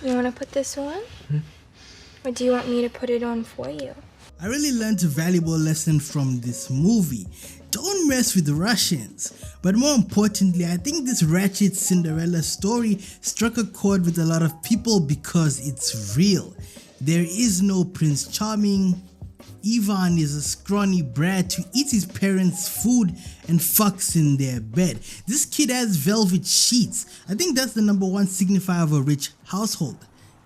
You want to put this on? Or do you want me to put it on for you? I really learned a valuable lesson from this movie. Don't mess with the Russians. But more importantly, I think this ratchet Cinderella story struck a chord with a lot of people because it's real. There is no Prince Charming. Ivan is a scrawny brat who eats his parents' food and fucks in their bed. This kid has velvet sheets. I think that's the #1 signifier of a rich household.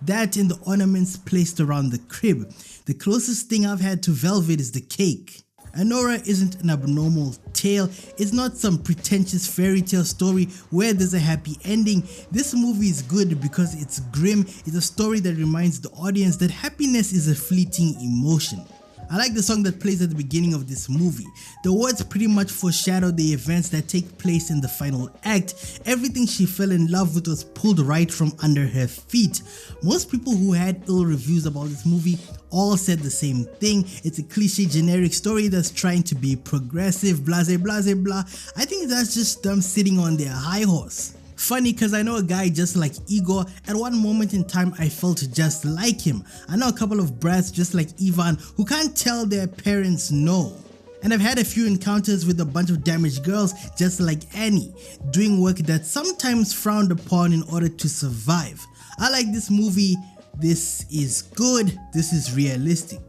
That and the ornaments placed around the crib. The closest thing I've had to velvet is the cake. Anora isn't an abnormal tale. It's not some pretentious fairy tale story where there's a happy ending. This movie is good because it's grim. It's a story that reminds the audience that happiness is a fleeting emotion. I like the song that plays at the beginning of this movie. The words pretty much foreshadow the events that take place in the final act. Everything she fell in love with was pulled right from under her feet. Most people who had ill reviews about this movie all said the same thing. It's a cliche generic story that's trying to be progressive, blase blase blah. I think that's just them sitting on their high horse. Funny cause I know a guy just like Igor. At one moment in time I felt just like him. I know a couple of brats just like Ivan who can't tell their parents no. And I've had a few encounters with a bunch of damaged girls just like Annie, doing work that's sometimes frowned upon in order to survive. I like this movie. This is good. This is realistic.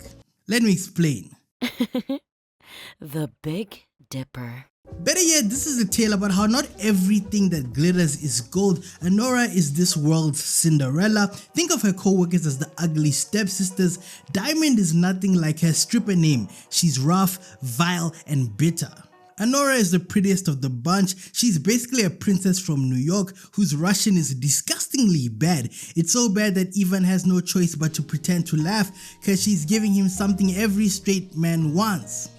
Let me explain. The Big Dipper. Better yet, this is a tale about how not everything that glitters is gold. Anora is this world's Cinderella. Think of her co-workers as the ugly stepsisters. Diamond is nothing like her stripper name. She's rough, vile, and bitter. Anora is the prettiest of the bunch. She's basically a princess from New York whose Russian is disgustingly bad. It's so bad that Ivan has no choice but to pretend to laugh cause she's giving him something every straight man wants.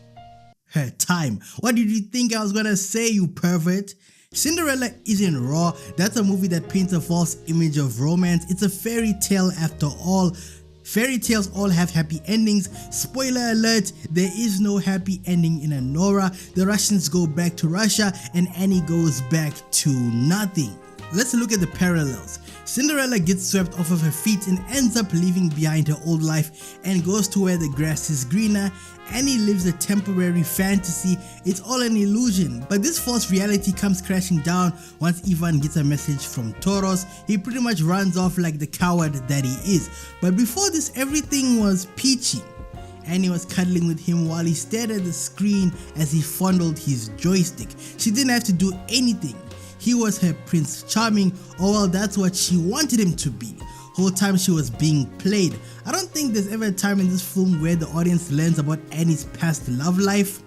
Her time. What did you think I was gonna say, you pervert? Cinderella isn't raw. That's a movie that paints a false image of romance. It's a fairy tale after all. Fairy tales all have happy endings. Spoiler alert, there is no happy ending in Anora. The Russians go back to Russia and Annie goes back to nothing. Let's look at the parallels. Cinderella gets swept off of her feet and ends up leaving behind her old life and goes to where the grass is greener. Annie lives a temporary fantasy. It's all an illusion, but this false reality comes crashing down once Ivan gets a message from Toros. He pretty much runs off like the coward that he is. But before this, everything was peachy. Annie was cuddling with him while he stared at the screen as he fondled his joystick. She didn't have to do anything. He was her Prince Charming, or well, that's what she wanted him to be. Whole time she was being played. I don't think there's ever a time in this film where the audience learns about Annie's past love life.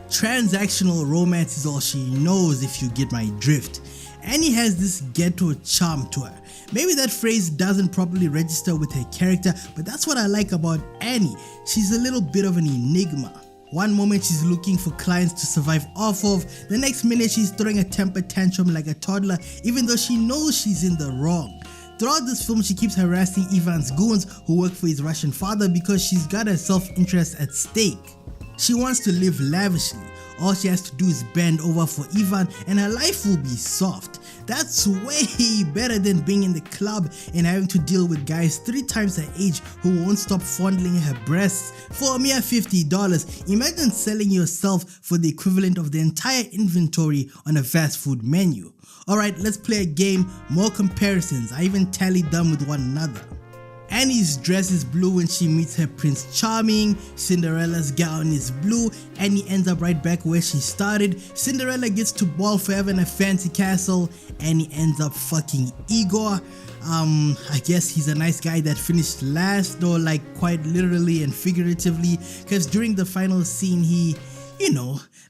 Transactional romance is all she knows, if you get my drift. Annie has this ghetto charm to her. Maybe that phrase doesn't properly register with her character, but that's what I like about Annie. She's a little bit of an enigma. One moment she's looking for clients to survive off of, the next minute she's throwing a temper tantrum like a toddler even though she knows she's in the wrong. Throughout this film she keeps harassing Ivan's goons who work for his Russian father because she's got her self-interest at stake. She wants to live lavishly. All she has to do is bend over for Ivan and her life will be soft. That's way better than being in the club and having to deal with guys 3 times her age who won't stop fondling her breasts for a mere $50. Imagine selling yourself for the equivalent of the entire inventory on a fast food menu. Alright, let's play a game, more comparisons. I even tallied them with one another. Annie's dress is blue when she meets her Prince Charming. Cinderella's gown is blue. Annie ends up right back where she started. Cinderella gets to ball forever in a fancy castle. Annie ends up fucking Igor. I guess he's a nice guy that finished last, though, like quite literally and figuratively, because during the final scene he,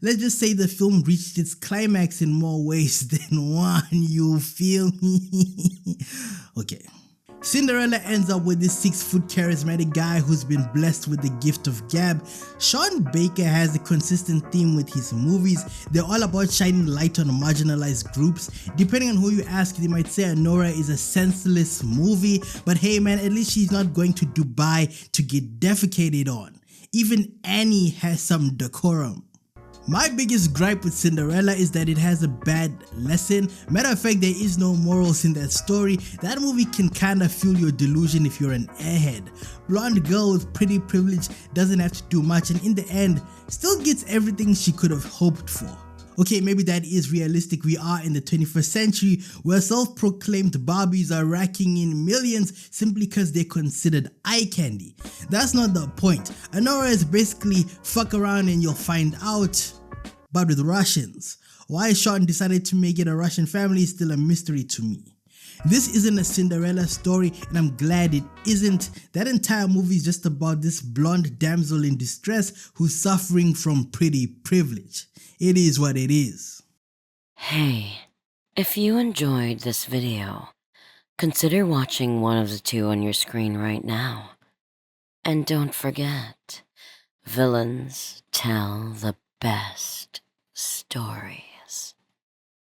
let's just say the film reached its climax in more ways than one, you feel me? Okay. Cinderella ends up with this 6-foot charismatic guy who's been blessed with the gift of gab. Sean Baker has a consistent theme with his movies. They're all about shining light on marginalized groups. Depending on who you ask, they might say Anora is a senseless movie, but hey man, at least she's not going to Dubai to get defecated on. Even Annie has some decorum. My biggest gripe with Cinderella is that it has a bad lesson. Matter of fact, there is no morals in that story. That movie can kinda fuel your delusion if you're an airhead. Blonde girl with pretty privilege doesn't have to do much and in the end, still gets everything she could have hoped for. Okay, maybe that is realistic. We are in the 21st century where self-proclaimed Barbies are racking in millions simply because they're considered eye candy. That's not the point. Anora is basically fuck around and you'll find out, but with Russians. Why Sean decided to make it a Russian family is still a mystery to me. This isn't a Cinderella story and I'm glad it isn't. That entire movie is just about this blonde damsel in distress who's suffering from pretty privilege. It is what it is. Hey, if you enjoyed this video, consider watching one of the two on your screen right now. And don't forget, villains tell the best stories.